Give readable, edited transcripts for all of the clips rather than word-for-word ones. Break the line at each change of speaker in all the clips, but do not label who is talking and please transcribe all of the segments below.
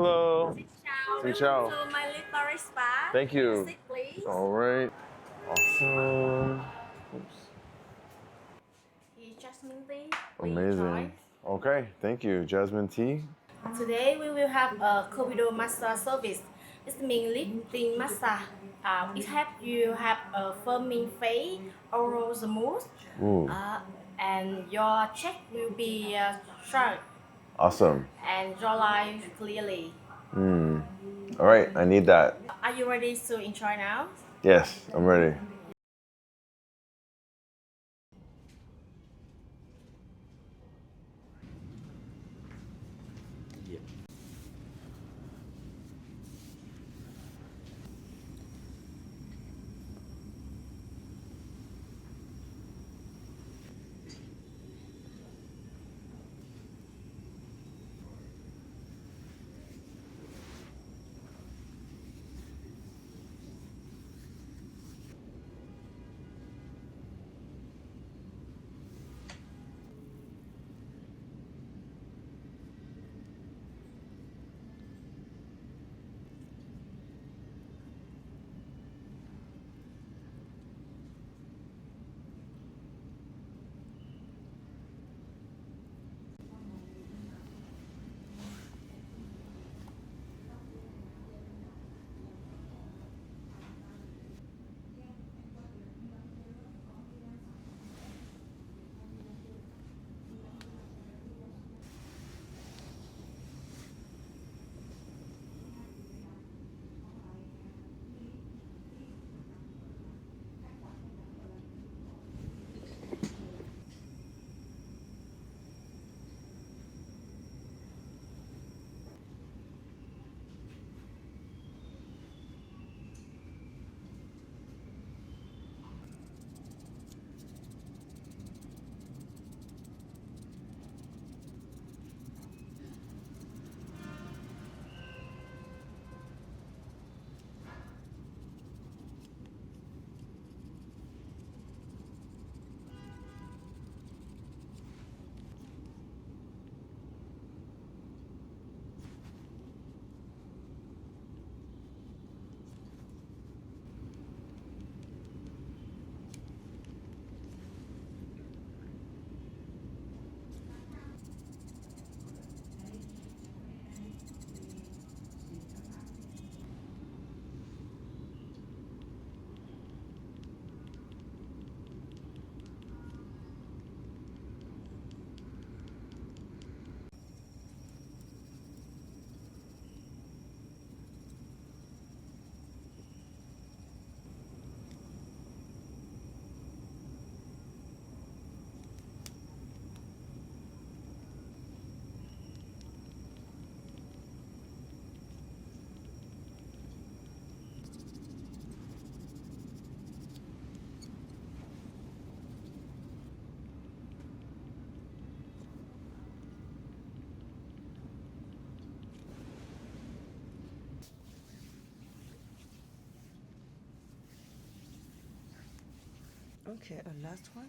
Hello.
Xin chào,
Xin
welcome
chào.
to Maylis Paris Spa.
Thank
Your
you.
seat, please.
All right. Awesome. Oops.
Here's jasmine tea. Please enjoy.
Amazing. Okay. Thank you. Jasmine tea.
Today we will have a Kobido massage service. It means lifting massage. It helps you have a firming face, oral smooth,
Ooh.
and your cheek will be sharp
Awesome.
and draw lines clearly.
All right. I need that.
Are you ready to enjoy now?
Yes, I'm ready.
Okay, a last one.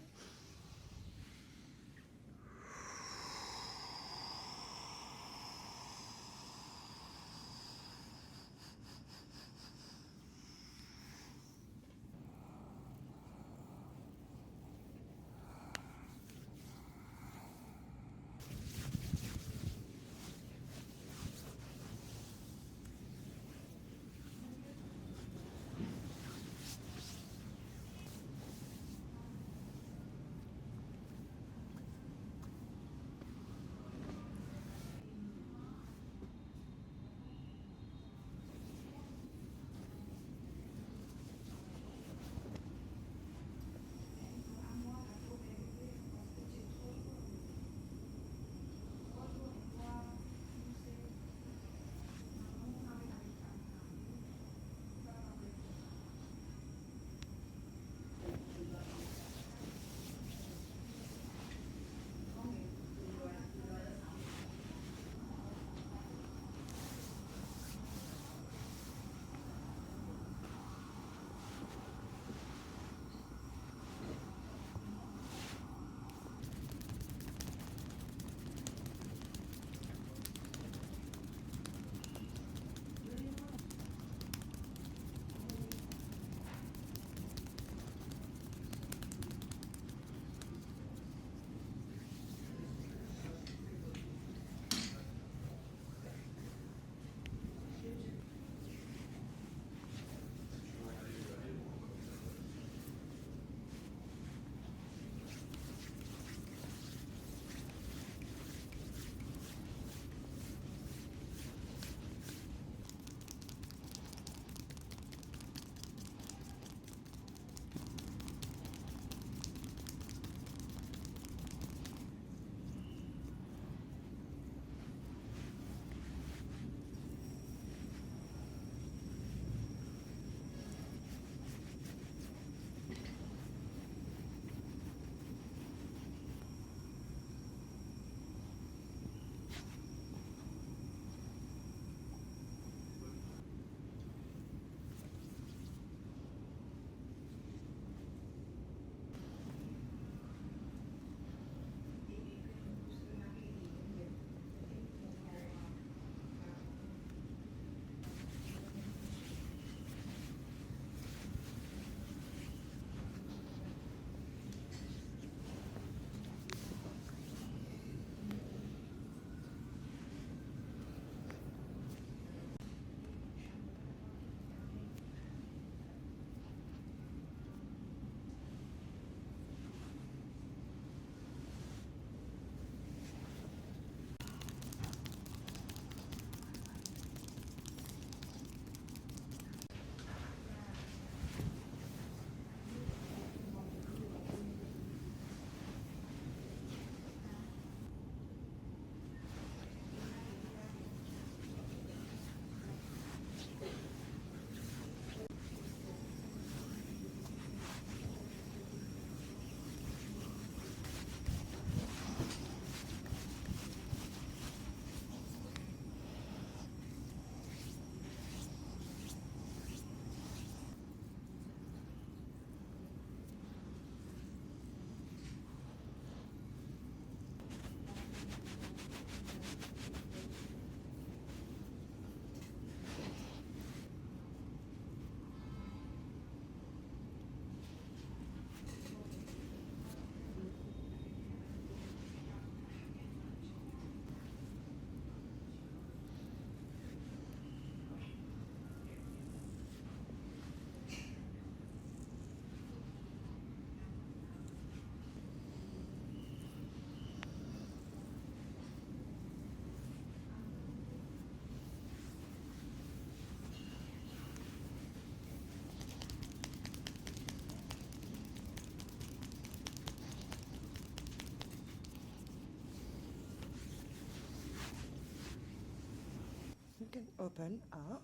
open up.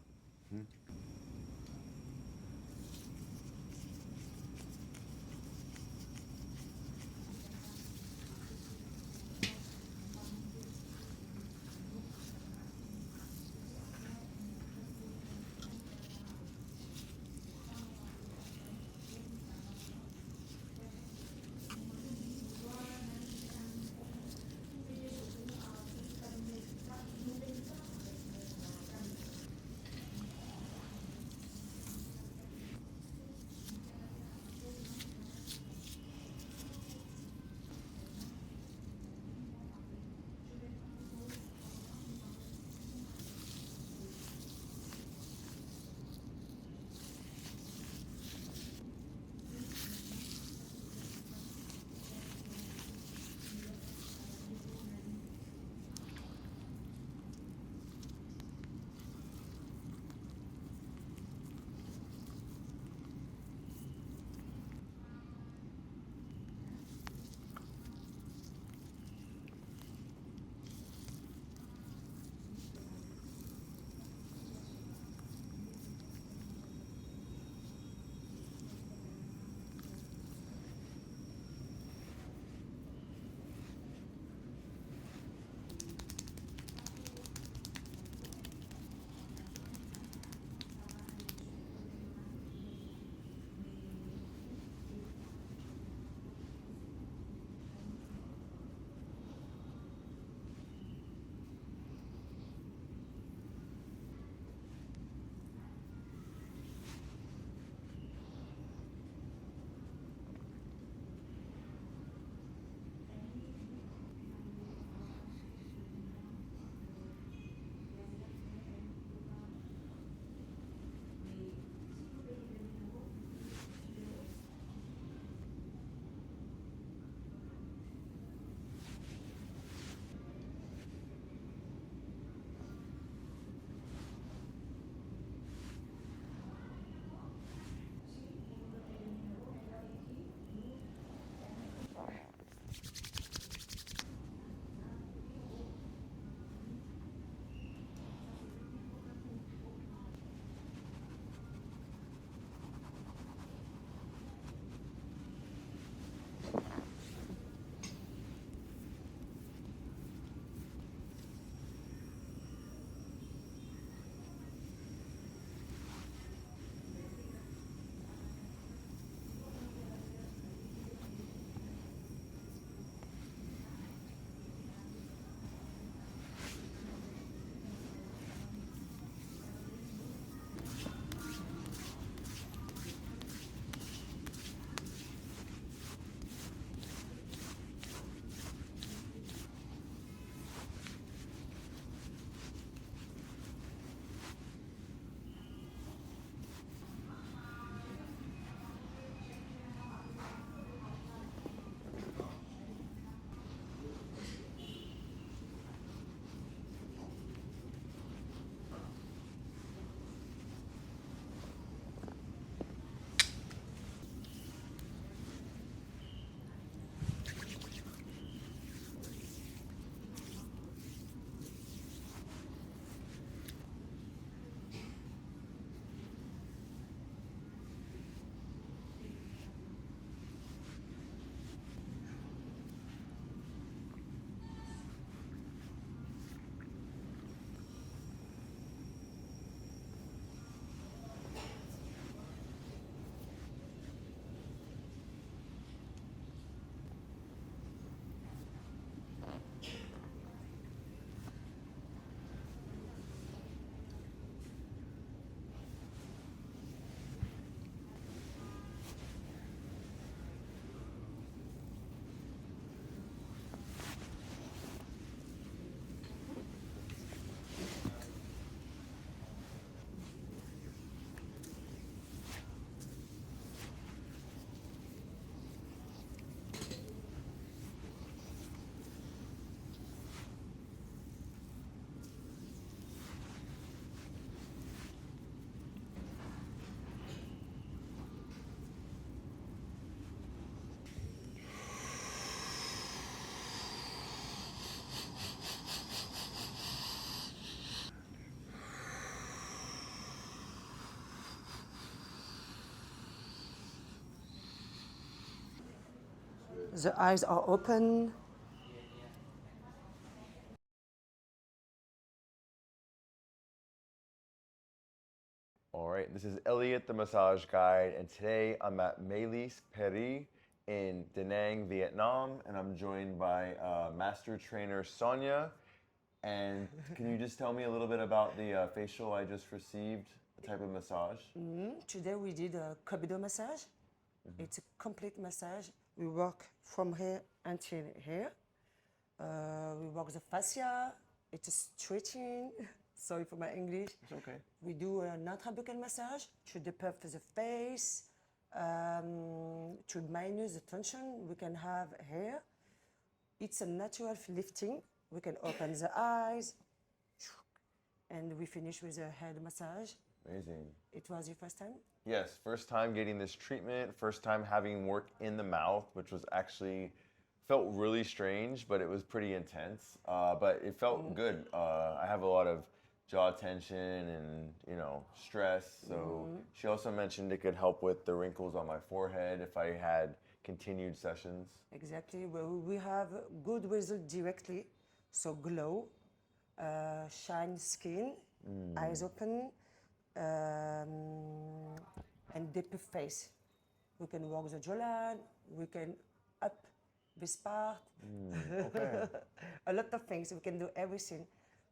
The eyes are open.
All right, this is Elliot, the massage guide, and today I'm at Maylis Paris in Da Nang, Vietnam, and I'm joined by master trainer Sonia. And can you just tell me a little bit about the facial I just received, the type of massage?
Today we did a Kobido massage. It's a complete massage. We work from here until here. We work the fascia. It's a stretching. Sorry for my English.
It's okay.
We do an intrabuccal massage to depuff the face, to minus the tension we can have here. It's a natural lifting. We can open the eyes, and we finish with a head massage.
Amazing.
It was your first time?
Yes, first time getting this treatment, first time having work in the mouth, which was actually, felt really strange, but it was pretty intense. But it felt good. I have a lot of jaw tension and, stress. So she also mentioned it could help with the wrinkles on my forehead if I had continued sessions.
Exactly. Well, we have good result directly. So glow, shine skin, eyes open, and deep face. We can work the jawline, we can up this part.
Okay.
A lot of things, we can do everything.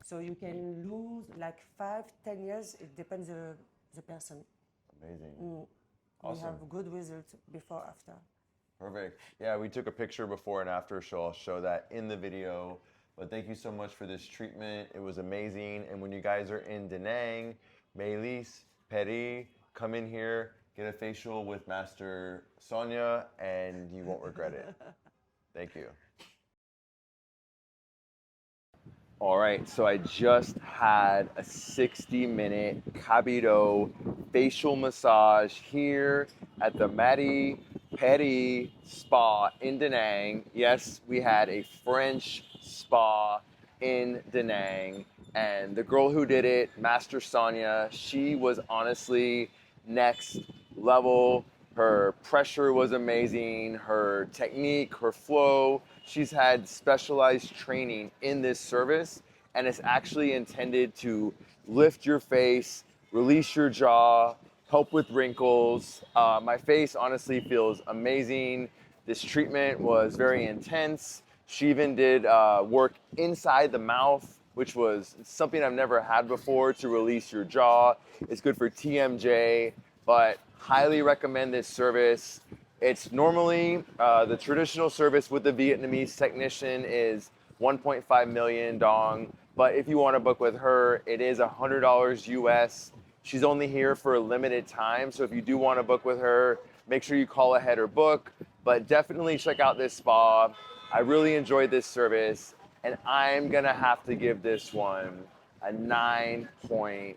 So you can lose like 5-10 years, it depends the person.
Amazing.
We
Awesome.
have good results before, after.
Perfect. Yeah, we took a picture before and after, so I'll show that in the video. But thank you so much for this treatment. It was amazing. And when you guys are in Da Nang, Maylis Paris, come in here, get a facial with Master Sonia, and you won't regret it. Thank you. All right, so I just had a 60-minute Kobido facial massage here at the Maylis Paris Spa in Da Nang. Yes, we had a French spa in Da Nang, and the girl who did it, Master Sonia, she was honestly next level. Her pressure was amazing, her technique, her flow. She's had specialized training in this service, and it's actually intended to lift your face, release your jaw, help with wrinkles. My face honestly feels amazing. This treatment was very intense. She even did work inside the mouth, which was something I've never had before to release your jaw. It's good for TMJ, but highly recommend this service. It's normally, the traditional service with the Vietnamese technician is 1.5 million dong, but if you want to book with her, it is $100 US. She's only here for a limited time, so if you do want to book with her, make sure you call ahead or book, but definitely check out this spa. I really enjoyed this service, and I'm gonna have to give this one a 9.8.